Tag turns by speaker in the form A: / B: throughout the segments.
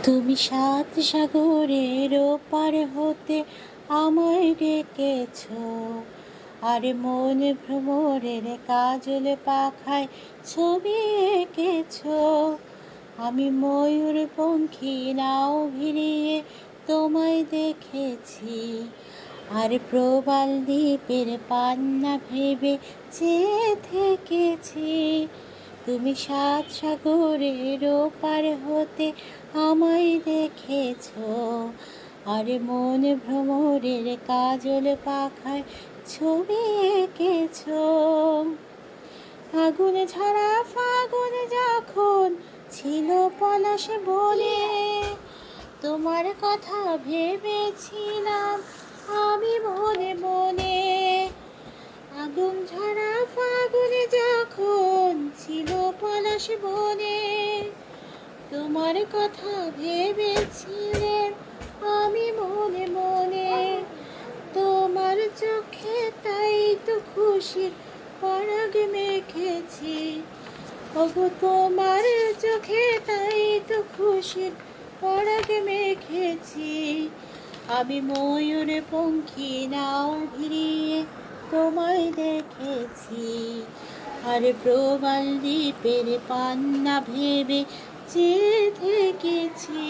A: তুমি সাত সাগরের ওপার হতে আমায় ডেকেছ, আর মন ভ্রমরের কাজল পাখায় ছবি এঁকেছ। আমি ময়ূর পঙ্খী নাও ভিড়িয়ে তোমায় দেখেছি, আর প্রবাল দ্বীপের পান্না ভেবে চেয়ে থেকেছি। তুমি সাত সাগরের ওপার হতে আমায় দেখেছ, আর মন ভ্রমরের কাজল পাখায় ছবি এঁকেছ। আগুন ঝরা ফাগুন যখন ছিল পলাশ বনে, তোমার কথা ভেবেছিলাম আমি মনে মনে। আগুন ঝরা ফাগুন যখন ছিল পলাশ বনে, তোমার কথা ভেবেছিলেন আমি মনে মনে। তোমার চোখে তাই তো খুশির পরাগ মেখেছি, ওগো তোমার চোখে তাই তো খুশির পরাগ মেখেছি। আমি ময়ূর পঙ্খী নাও ভিড়িয়ে তোমায় দেখেছি, আর প্রবাল দ্বীপের পান্না ভেবে চেয়ে থেকেছি।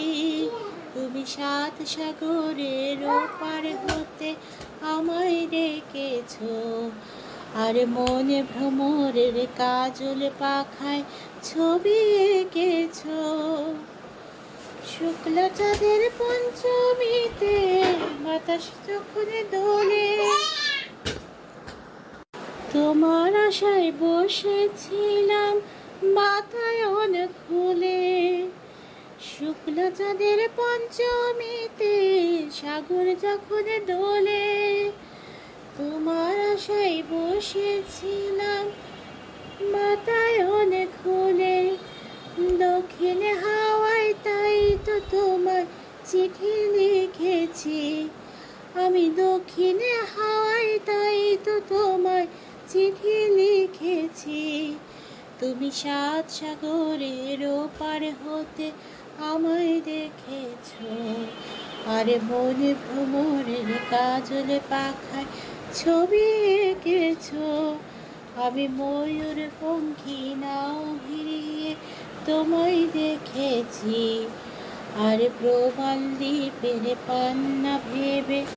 A: তুমি সাত সাগরের ওপার হতে আমায় ডেকেছ, আর মনে ভ্রমরের কাজল পাখায় ছবি এঁকেছ। শুক্লা চাঁদের পঞ্চমীতে বাতাস যখন দোলে, তোমার আশায় বসেছিলাম বাতায়ন খুলে। শুক্লা চাঁদের পঞ্চমীতে সাগর যখন দোলে, তোমার আশায় বসেছিলাম বাতায়ন খুলে। দক্ষিণে হাওয়ায় তাই তো তোমার চিঠি লিখেছি, আমি দক্ষিণে হাওয়ায় তাই তো তোমার চিঠি লিখেছি। তুমি সাত সাগরের ওপার হতে আমায় দেখেছ, আর মন ভ্রমরের কাজল পাখায় ছবি এঁকেছ। আমি ময়ূর পঙ্খী নাও ভিড়িয়ে তোমায় দেখেছি, আর প্রবাল দ্বীপের পান্না ভেবে